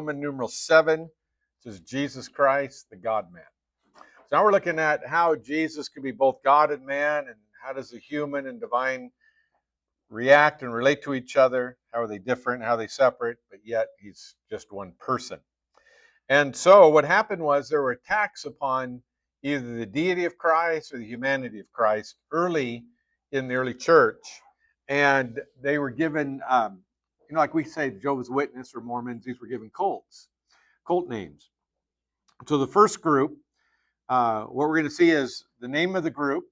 Roman numeral 7. This is Jesus Christ, the God-man. So now we're looking at how Jesus can be both God and man, and how does the human and divine react and relate to each other. How are they different? How are they separate? But yet he's just one person. And so what happened was there were attacks upon either the deity of Christ or the humanity of Christ early in the early church. And they were given, like we say, Jehovah's Witness or Mormons, these were given cult names. So the first group, what we're going to see is the name of the group,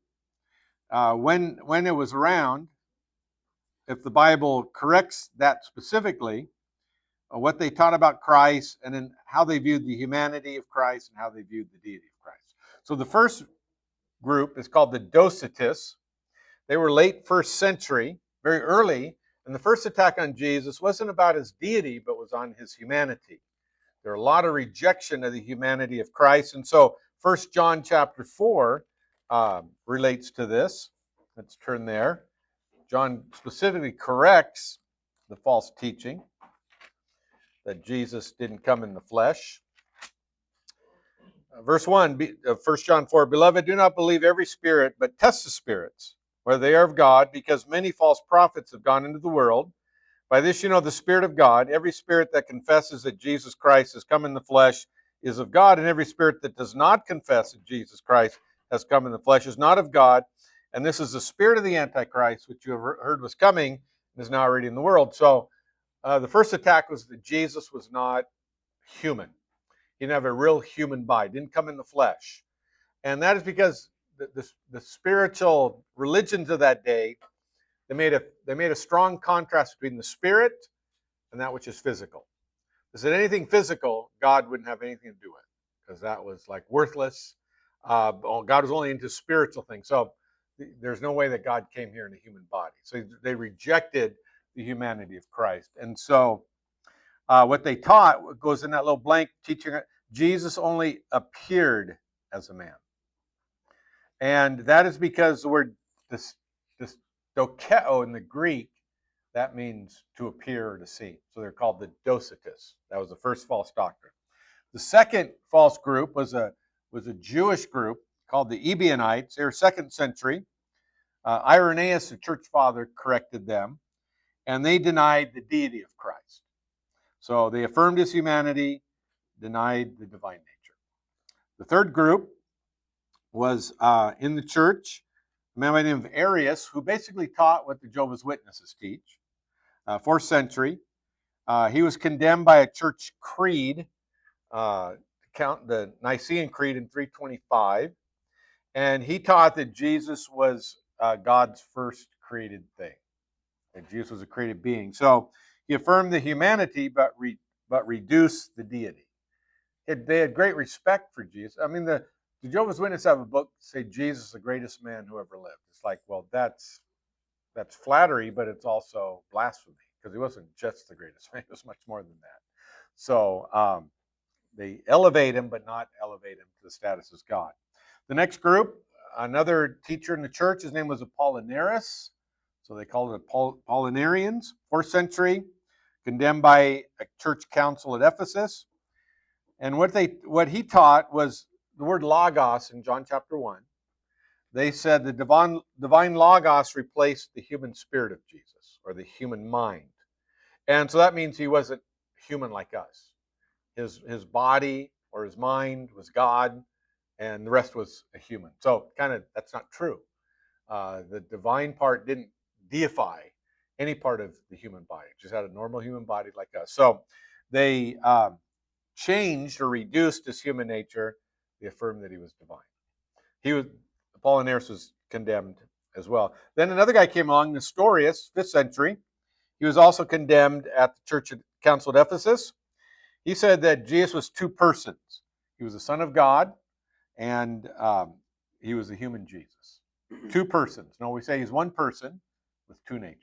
when it was around, if the Bible corrects that specifically, what they taught about Christ, and then how they viewed the humanity of Christ and how they viewed the deity of Christ. So the first group is called the Docetists. They were late first century, very early, and the first attack on Jesus wasn't about his deity, but was on his humanity. There are a lot of rejection of the humanity of Christ, and so 1 John chapter 4 relates to this. Let's turn there. John specifically corrects the false teaching that Jesus didn't come in the flesh. Verse 1, 1 John 4, Beloved, do not believe every spirit, but test the spirits, whether they are of God, because many false prophets have gone into the world. By this you know the Spirit of God. Every spirit that confesses that Jesus Christ has come in the flesh is of God, and every spirit that does not confess that Jesus Christ has come in the flesh is not of God. And this is the spirit of the Antichrist, which you have heard was coming, and is now already in the world. So the first attack was that Jesus was not human. He didn't have a real human body, didn't come in the flesh. And that is because the spiritual religions of that day, they made a strong contrast between the spirit and that which is physical. They said anything physical, God wouldn't have anything to do with, because that was like worthless. God was only into spiritual things. So there's no way that God came here in a human body. So they rejected the humanity of Christ. And so what they taught goes in that little blank teaching, Jesus only appeared as a man. And that is because the word this dokeo in the Greek, that means to appear or to see. So they're called the Docetists. That was the first false doctrine. The second false group was a Jewish group called the Ebionites. They were 2nd century. Irenaeus, the church father, corrected them, and they denied the deity of Christ. So they affirmed his humanity, denied the divine nature. The third group was in the church, a man by the name of Arius, who basically taught what the Jehovah's Witnesses teach. 4th century. He was condemned by a church creed, the Nicene Creed in 325, and he taught that Jesus was God's first created thing, that Jesus was a created being. So he affirmed the humanity, but reduced the deity. They had great respect for Jesus. I mean, the Jehovah's Witnesses have a book say Jesus is the greatest man who ever lived. It's like, well, that's flattery, but it's also blasphemy, because he wasn't just the greatest man. He was much more than that. So they elevate him, but not elevate him to the status as God. The next group, another teacher in the church, his name was Apollinarius. So they called it Apollinarians. 4th century, condemned by a church council at Ephesus. And what he taught was the word logos in John chapter 1. They said the divine logos replaced the human spirit of Jesus, or the human mind. And so that means he wasn't human like us. His body or his mind was God, and the rest was a human. So that's not true. The divine part didn't deify any part of the human body. It just had a normal human body like us. So they changed or reduced his human nature. They affirmed that he was divine. Apollinarius was condemned as well. Then another guy came along, Nestorius, 5th century. He was also condemned at the church council at Ephesus. He said that Jesus was two persons. He was the Son of God, and he was the human Jesus. Two persons. No, we say he's one person with two natures.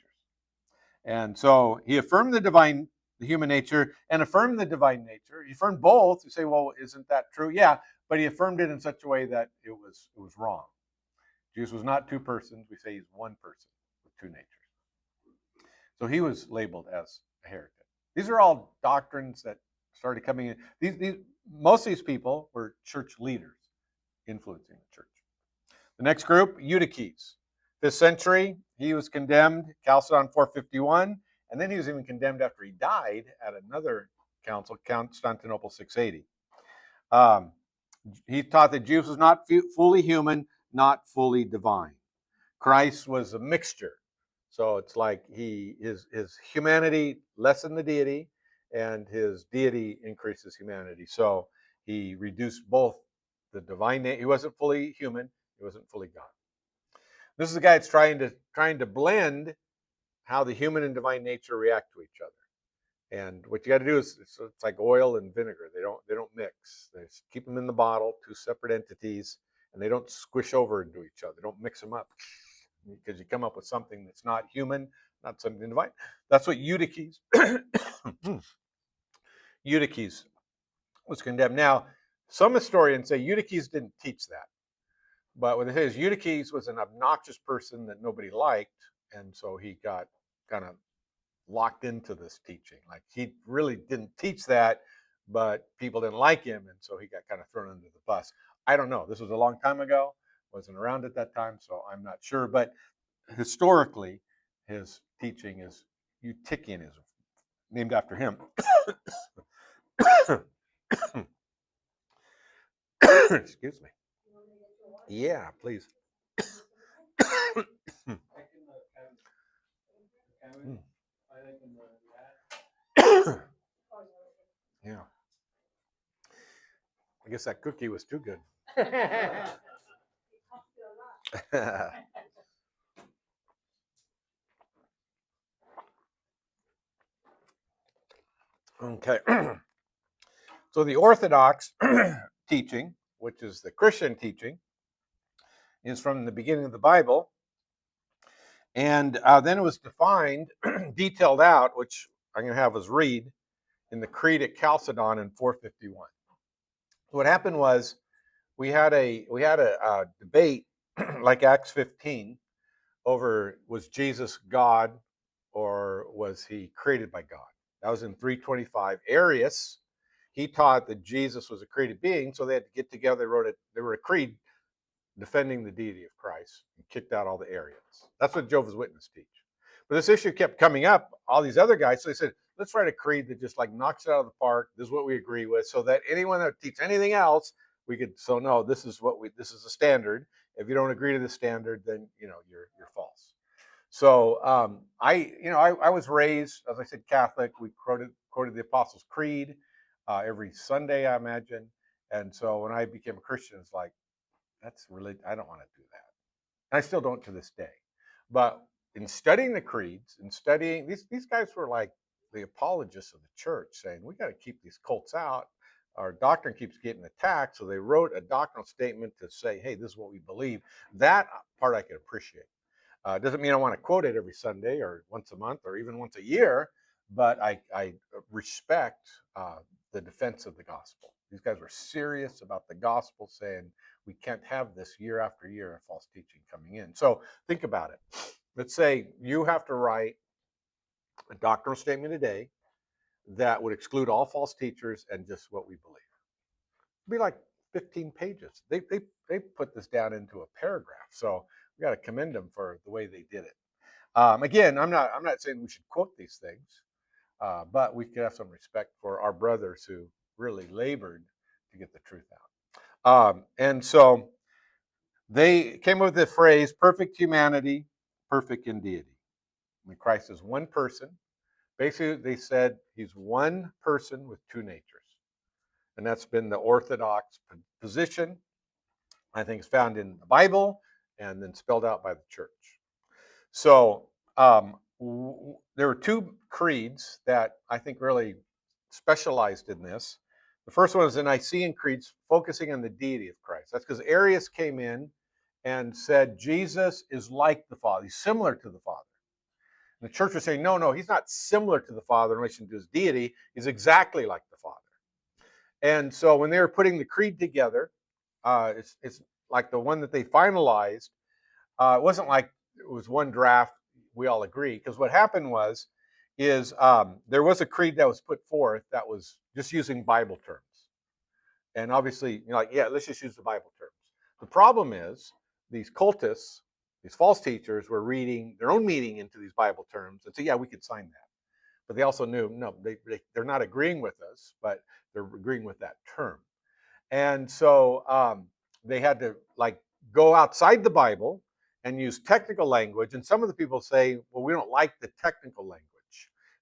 And so he affirmed the human nature, and affirmed the divine nature. He affirmed both. You say, well, isn't that true? Yeah, but he affirmed it in such a way that it was wrong. Jesus was not two persons. We say he's one person with two natures. So he was labeled as a heretic. These are all doctrines that started coming in. Most of these people were church leaders influencing the church. The next group, Eutychians. 5th century, he was condemned, Chalcedon 451, and then he was even condemned after he died at another council, Constantinople 680. He taught that Jesus was not fully human, not fully divine. Christ was a mixture. So it's like his humanity lessened the deity, and his deity increases humanity. So he reduced both the divine nature. He wasn't fully human, he wasn't fully God. This is a guy that's trying to blend how the human and divine nature react to each other. And what you got to do is it's like oil and vinegar. They don't mix. They just keep them in the bottle, two separate entities, and they don't squish over into each other. Don't mix them up, because you come up with something that's not human, not something divine. That's what Eutychians Eutychians was condemned. Now, some historians say Eutychians didn't teach that. But what it is, Eutychians was an obnoxious person that nobody liked, and so he got kind of locked into this teaching. Like, he really didn't teach that, but people didn't like him, and so he got kind of thrown under the bus. I don't know. This was a long time ago. Wasn't around at that time, so I'm not sure. But historically, his teaching is Eutychianism, named after him. Excuse me. Yeah, please. Yeah. I guess that cookie was too good. Okay. So the Orthodox teaching, which is the Christian teaching, is from the beginning of the Bible. And then it was defined, detailed out, which I'm going to have us read in the Creed at Chalcedon in 451. So what happened was we had a debate like Acts 15 over, was Jesus God or was he created by God? That was in 325. Arius, he taught that Jesus was a created being, so they had to get together. They wrote a creed defending the deity of Christ and kicked out all the Arians. That's what Jehovah's Witnesses teach. But this issue kept coming up, all these other guys, so they said, let's write a creed that just like knocks it out of the park. This is what we agree with, so that anyone that teaches anything else, we could, so no, this is a standard. If you don't agree to the standard, then you're false. So I was raised, as I said, Catholic. We quoted the Apostles' Creed every Sunday, I imagine. And so when I became a Christian, it's like, that's really, I don't want to do that. And I still don't to this day. But in studying the creeds and studying, these guys were like the apologists of the church, saying we got to keep these cults out. Our doctrine keeps getting attacked. So they wrote a doctrinal statement to say, hey, this is what we believe. That part I could appreciate. Doesn't mean I want to quote it every Sunday or once a month or even once a year, but I respect the defense of the gospel. These guys were serious about the gospel, saying we can't have this year after year of false teaching coming in. So think about it. Let's say you have to write a doctrinal statement today that would exclude all false teachers and just what we believe. It'd be like 15 pages. They put this down into a paragraph. So we got to commend them for the way they did it. Again, I'm not saying we should quote these things, but we could have some respect for our brothers who really labored to get the truth out. And so they came up with the phrase, perfect humanity, perfect in deity. And Christ is one person. Basically, they said he's one person with two natures. And that's been the Orthodox position. I think it's found in the Bible and then spelled out by the church. So there were two creeds that I think really specialized in this. The first one is the Nicene Creed, focusing on the deity of Christ. That's because Arius came in and said Jesus is like the Father. He's similar to the Father. And the church was saying, no, he's not similar to the Father in relation to his deity. He's exactly like the Father. And so when they were putting the creed together, it's like the one that they finalized. It wasn't like it was one draft, we all agree. Because what happened was is there was a creed that was put forth that was just using Bible terms. And obviously, like, yeah, let's just use the Bible terms. The problem is these cultists, these false teachers, were reading their own meaning into these Bible terms and say, yeah, we could sign that. But they also knew, no, they're not agreeing with us, but they're agreeing with that term. And so they had to like go outside the Bible and use technical language. And some of the people say, well, we don't like the technical language.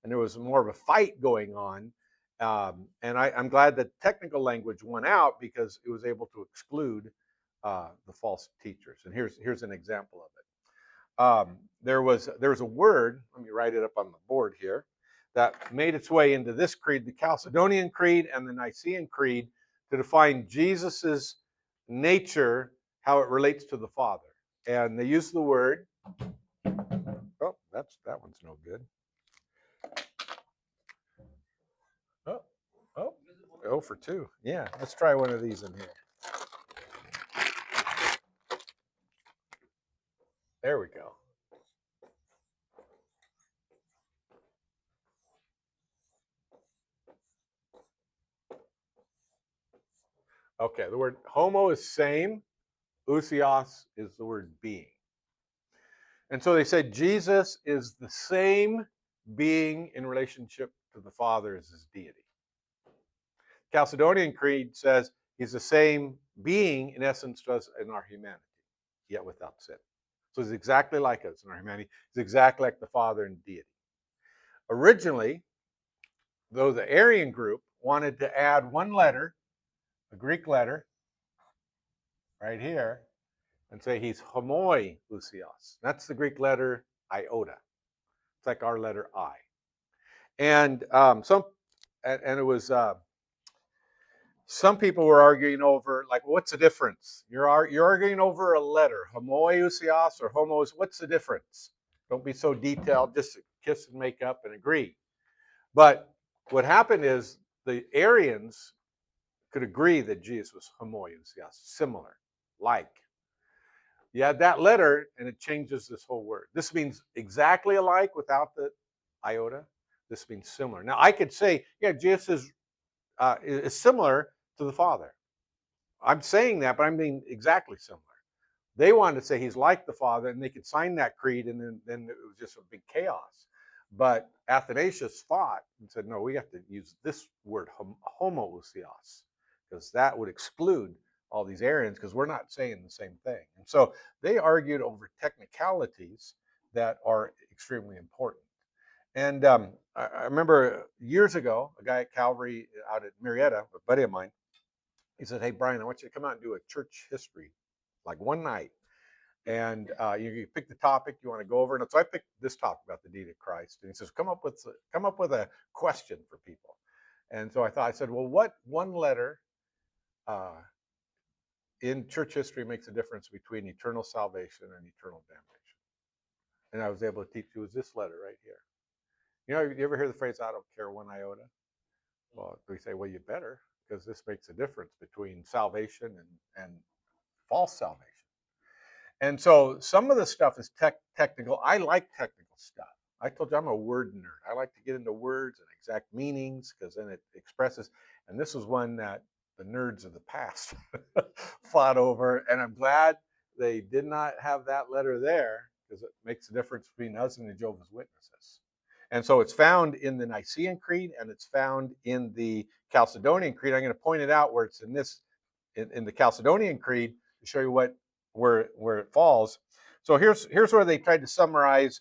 And there was more of a fight going on. And I'm glad that technical language won out because it was able to exclude the false teachers. And here's an example of it. There was a word, let me write it up on the board here, that made its way into this creed, the Chalcedonian Creed and the Nicene Creed, to define Jesus's nature, how it relates to the Father. And they use the word, oh, that one's no good. Oh for 2. Yeah, let's try one of these in here. There we go. Okay, the word homo is same, ousios is the word being. And so they said Jesus is the same being in relationship to the Father as his deity. Chalcedonian Creed says he's the same being in essence to us in our humanity, yet without sin. So he's exactly like us in our humanity. He's exactly like the Father in deity. Originally, though, the Arian group wanted to add one letter, a Greek letter, right here, and say he's homoiousios. That's the Greek letter iota. It's like our letter I. And it was some people were arguing over, like, what's the difference? You're arguing over a letter, homoiousios or homos. What's the difference? Don't be so detailed. Just kiss and make up and agree. But what happened is the Arians could agree that Jesus was homoiousios, similar, like. You add that letter, and it changes this whole word. This means exactly alike without the iota. This means similar. Now, I could say, yeah, Jesus is similar to the Father. I'm saying that, but I mean exactly similar. They wanted to say he's like the Father, and they could sign that creed, and then it was just a big chaos. But Athanasius fought and said, no, we have to use this word, homoousios, because that would exclude all these Arians, because we're not saying the same thing. And so they argued over technicalities that are extremely important. And I remember years ago, a guy at Calvary out at Marietta, a buddy of mine, he said, hey, Brian, I want you to come out and do a church history, like one night. And you pick the topic you want to go over. And so I picked this topic about the deity of Christ. And he says, come up with a question for people. And so I said, well, what one letter in church history makes a difference between eternal salvation and eternal damnation? And I was able to teach you was this letter right here. You know, you ever hear the phrase, I don't care one iota? Well, we say, well, you better, because this makes a difference between salvation and false salvation. And so some of the stuff is technical. I like technical stuff. I told you I'm a word nerd. I like to get into words and exact meanings because then it expresses. And this was one that the nerds of the past fought over. And I'm glad they did not have that letter there because it makes a difference between us and the Jehovah's Witnesses. And so it's found in the Nicene Creed and it's found in the Chalcedonian Creed. I'm going to point it out where it's in the Chalcedonian Creed to show you where it falls. So here's where they tried to summarize.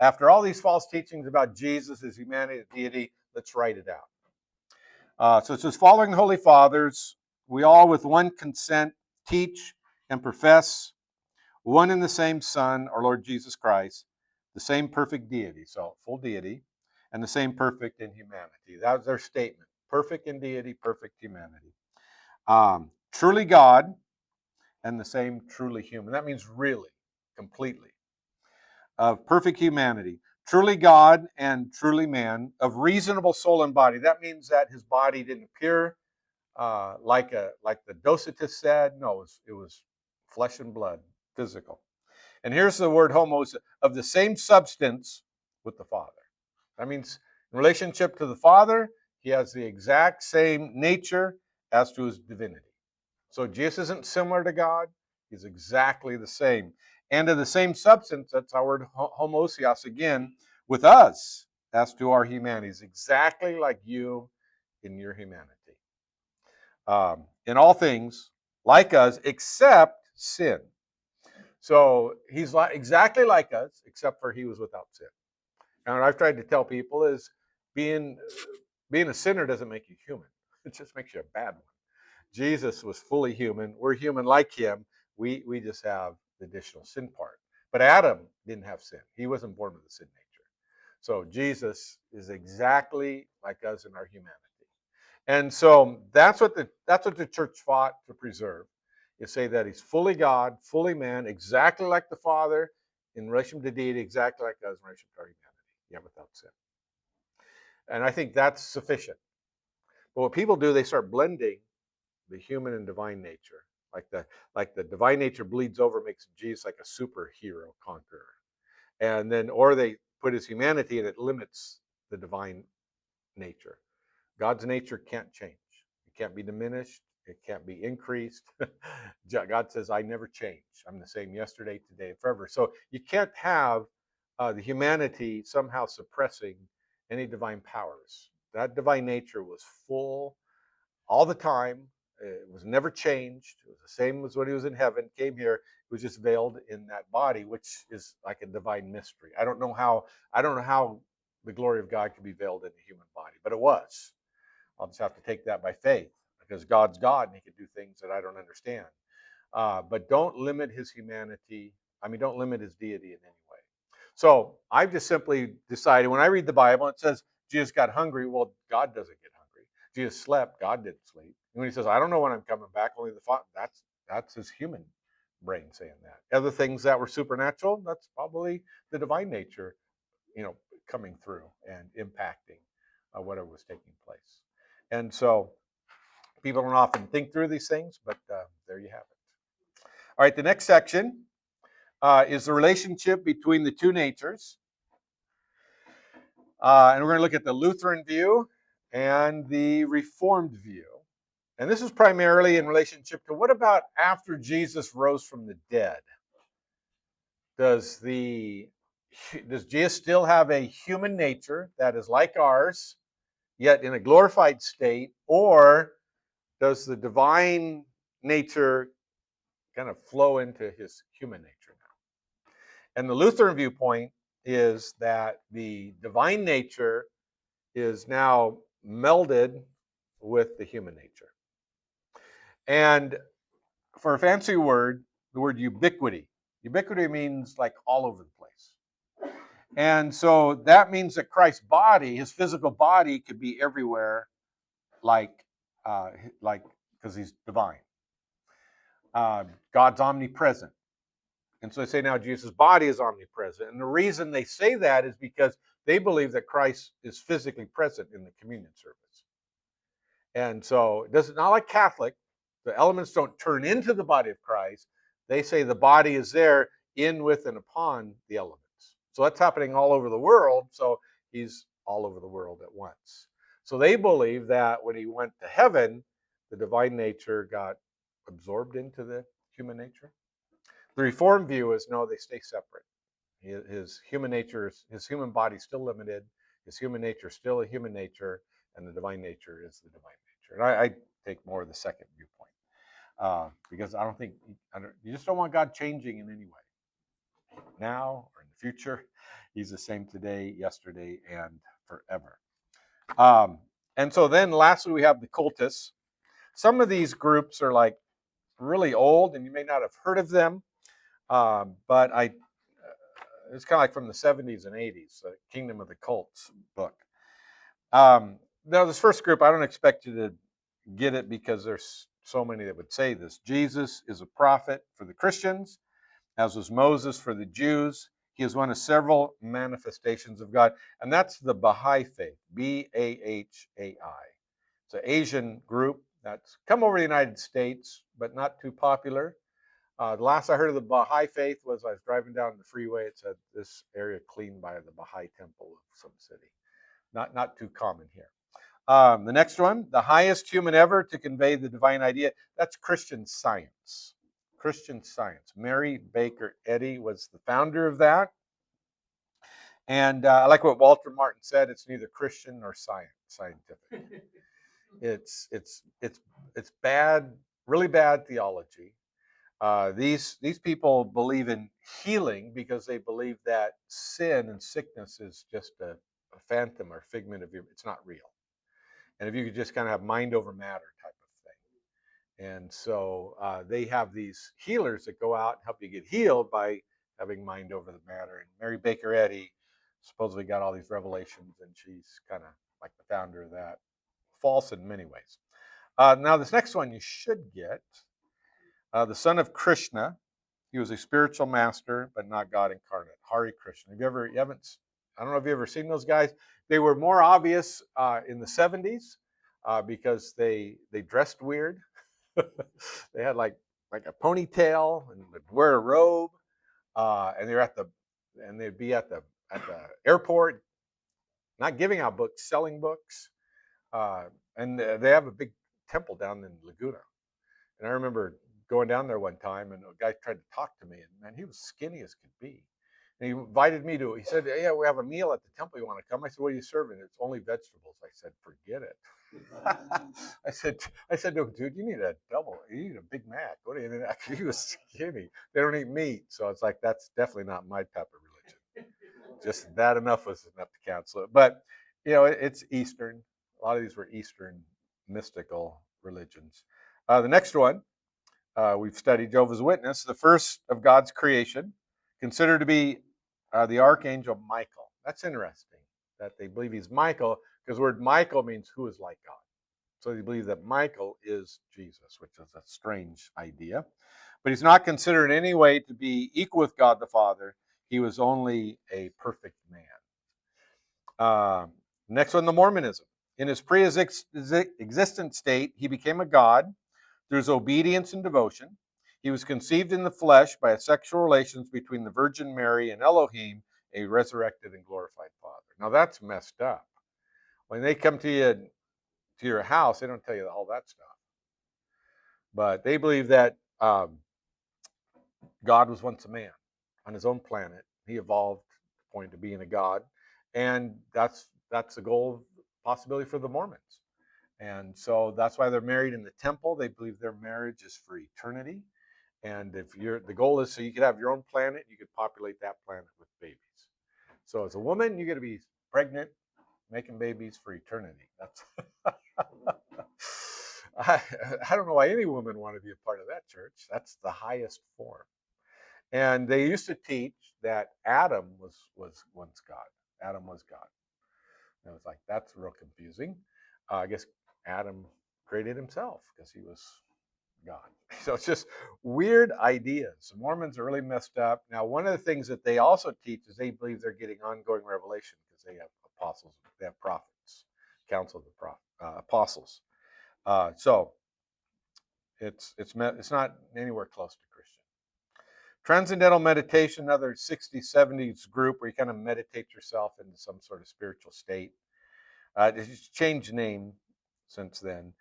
After all these false teachings about Jesus, his humanity, his deity, let's write it out. So it says, following the Holy Fathers, we all with one consent teach and profess one and the same Son, our Lord Jesus Christ, the same perfect deity, so full deity, and the same perfect in humanity. That was their statement. Perfect in deity, perfect humanity. Truly God, and the same truly human. That means really, completely. Of perfect humanity. Truly God and truly man, of reasonable soul and body. That means that his body didn't appear like the Docetists said. No, it was flesh and blood, physical. And here's the word homos, of the same substance with the Father. That means in relationship to the Father, he has the exact same nature as to his divinity. So Jesus isn't similar to God. He's exactly the same. And of the same substance, that's our word homoousios again, with us as to our humanity. He's exactly like you in your humanity. In all things, like us, except sin. So he's exactly like us, except for he was without sin. And what I've tried to tell people is being a sinner doesn't make you human. It just makes you a bad one. Jesus was fully human. We're human like him. We just have the additional sin part. But Adam didn't have sin. He wasn't born with a sin nature. So Jesus is exactly like us in our humanity. And so that's what the church fought to preserve. You say that he's fully God, fully man, exactly like the Father, in relation to deity, exactly like us in relation to our humanity, yet without sin. And I think that's sufficient. But what people do, they start blending the human and divine nature. Like the divine nature bleeds over, makes Jesus like a superhero conqueror. And then, or they put his humanity and it limits the divine nature. God's nature can't change. It can't be diminished. It can't be increased. God says, I never change. I'm the same yesterday, today, and forever. So you can't have the humanity somehow suppressing any divine powers. That divine nature was full all the time. It was never changed. It was the same as when he was in heaven, came here. It was just veiled in that body, which is like a divine mystery. I don't know how the glory of God could be veiled in a human body, but it was. I'll just have to take that by faith because God's God and he can do things that I don't understand. But don't limit his humanity. I mean, don't limit his deity in any way. So I've just simply decided when I read the Bible, it says Jesus got hungry. Well, God doesn't get hungry. Jesus slept. God didn't sleep. And when he says, I don't know when I'm coming back, only the Father, that's his human brain saying that. Other things that were supernatural, that's probably the divine nature, coming through and impacting whatever was taking place. And so people don't often think through these things, but there you have it. All right, the next section is the relationship between the two natures. And we're going to look at the Lutheran view and the Reformed view. And this is primarily in relationship to what about after Jesus rose from the dead? Does Jesus still have a human nature that is like ours, yet in a glorified state, or does the divine nature kind of flow into his human nature now? And the Lutheran viewpoint is that the divine nature is now melded with the human nature. And for a fancy word, the word ubiquity. Ubiquity means like all over the place. And so that means that Christ's body, his physical body, could be everywhere, like because he's divine. God's omnipresent. And so they say now Jesus' body is omnipresent. And the reason they say that is because they believe that Christ is physically present in the communion service. And so it doesn't, not like Catholic, the elements don't turn into the body of Christ. They say the body is there in, with, and upon the elements. So that's happening all over the world. So he's all over the world at once. So they believe that when he went to heaven, the divine nature got absorbed into the human nature. The Reformed view is no, they stay separate. His human nature, his human body is still limited. His human nature is still a human nature, and the divine nature is the divine nature. And I take more of the second viewpoint because I don't think you just don't want God changing in any way, now or in the future. He's the same today, yesterday, and forever. And so then, lastly, we have the cultists. Some of these groups are like really old, and you may not have heard of them. But it's kind of like from the 70s and 80s, the Kingdom of the Cults book. Now, this first group, I don't expect you to get it because there's so many that would say this. Jesus is a prophet for the Christians, as was Moses for the Jews. He is one of several manifestations of God, and that's the Bahá'í Faith, Bahai. It's an Asian group that's come over to the United States, but not too popular. The last I heard of the Baha'i Faith was I was driving down the freeway. It said this area cleaned by the Baha'i temple of some city. not too common here. The next one, the highest human ever to convey the divine idea. That's Christian Science. Christian Science. Mary Baker Eddy was the founder of that. And I like what Walter Martin said. It's neither Christian nor scientific. It's bad, really bad theology. These people believe in healing because they believe that sin and sickness is just a phantom or figment of your. It's not real. And if you could just kind of have mind over matter type of thing. And so they have these healers that go out and help you get healed by having mind over the matter. And Mary Baker Eddy supposedly got all these revelations, and she's kind of like the founder of that. False in many ways. Now, this next one you should get. The son of Krishna. He was a spiritual master, but not God incarnate. Hare Krishna. You haven't, I don't know if you've ever seen those guys. They were more obvious in the 70s because they dressed weird. They had like a ponytail and would wear a robe, and they'd be at the airport, not giving out books, selling books, and they have a big temple down in Laguna. And I remember going down there one time, and a guy tried to talk to me, and man, he was skinny as could be. And he invited me to. He said, "Yeah, we have a meal at the temple. You want to come?" I said, "What are you serving?" "It's only vegetables." I said, "Forget it." I said, "No, dude, you need a double. You need a Big Mac. What do you mean?" He was skinny. They don't eat meat, so it's like that's definitely not my type of religion. Just that enough was enough to cancel it. But it's Eastern. A lot of these were Eastern mystical religions. The next one. We've studied Jehovah's Witness, the first of God's creation, considered to be the archangel Michael. That's interesting that they believe he's Michael, because the word Michael means who is like God. So they believe that Michael is Jesus, which is a strange idea. But he's not considered in any way to be equal with God the Father. He was only a perfect man. Next one, the Mormonism. In his pre-existent state, he became a god through his obedience and devotion. He was conceived in the flesh by sexual relations between the Virgin Mary and Elohim, a resurrected and glorified Father. Now that's messed up. When they come to your house, they don't tell you all that stuff. But they believe that God was once a man on his own planet. He evolved to the point of being a god, and that's the goal, possibility for the Mormons. And so that's why they're married in the temple. They believe their marriage is for eternity. And if the goal is so you could have your own planet, you could populate that planet with babies. So as a woman, you got to be pregnant, making babies for eternity. That's I don't know why any woman wanted to be a part of that church. That's the highest form. And they used to teach that Adam was once God. Adam was God. And I was like, that's real confusing. I guess Adam created himself because he was God. So it's just weird ideas. The Mormons are really messed up. Now, one of the things that they also teach is they believe they're getting ongoing revelation because they have apostles, they have prophets, council of the apostles. So it's not anywhere close to Christian. Transcendental meditation, another 60s, 70s group where you kind of meditate yourself into some sort of spiritual state. It's changed name since then.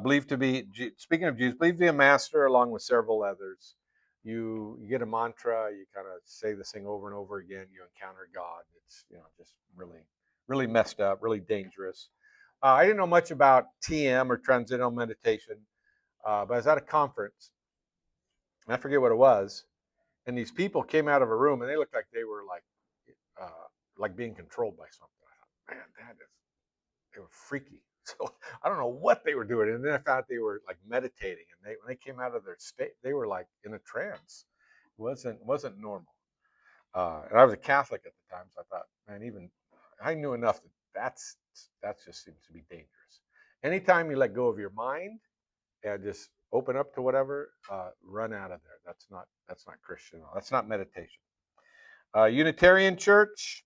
Believed to be, speaking of Jesus, believed to be a master along with several others. You get a mantra, you kind of say this thing over and over again, you encounter God. It's just really, really messed up, really dangerous. I didn't know much about TM or transcendental meditation, but I was at a conference, and I forget what it was, and these people came out of a room, and they looked like they were like being controlled by something. I thought, man, they were freaky. So I don't know what they were doing. And then I found out they were like meditating, and when they came out of their state, they were like in a trance. It wasn't normal. And I was a Catholic at the time, so I thought, man, even I knew enough that just seems to be dangerous. Anytime you let go of your mind and just open up to whatever, run out of there. That's not Christian. That's not meditation. Unitarian Church.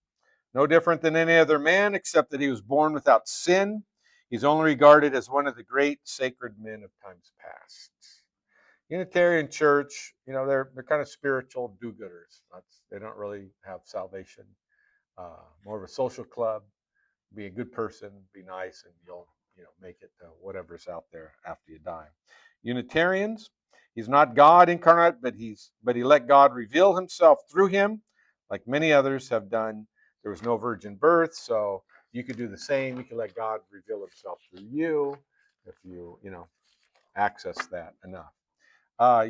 No different than any other man, except that he was born without sin. He's only regarded as one of the great sacred men of times past. Unitarian Church, they're kind of spiritual do-gooders. They don't really have salvation. More of a social club. be a good person, be nice, and you'll make it to whatever's out there after you die. Unitarians, he's not God incarnate, but he let God reveal himself through him, like many others have done. There was no virgin birth, so you could do the same. You could let God reveal himself through you if you access that enough.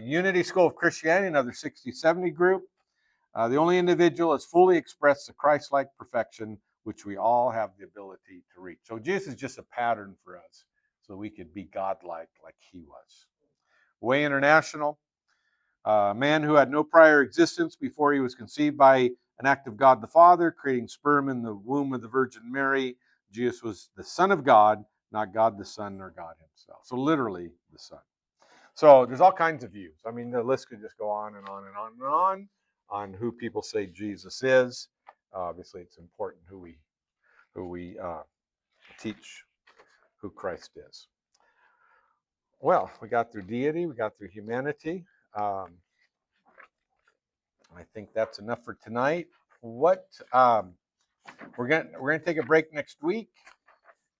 Unity School of Christianity, another 60-70 group. The only individual has fully expressed the Christ-like perfection which we all have the ability to reach. So Jesus is just a pattern for us so we could be godlike like he was. Way International, a man who had no prior existence before he was conceived by an act of God the Father, creating sperm in the womb of the Virgin Mary. Jesus was the Son of God, not God the Son nor God himself. So literally the Son. So there's all kinds of views. I mean, the list could just go on and on and on and on who people say Jesus is. Obviously, it's important who we teach who Christ is. Well, we got through deity, we got through humanity. I think that's enough for tonight. What we're gonna take a break next week,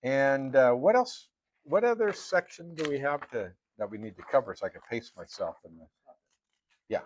and what else? What other section do we have that we need to cover so I can pace myself in the? Yeah.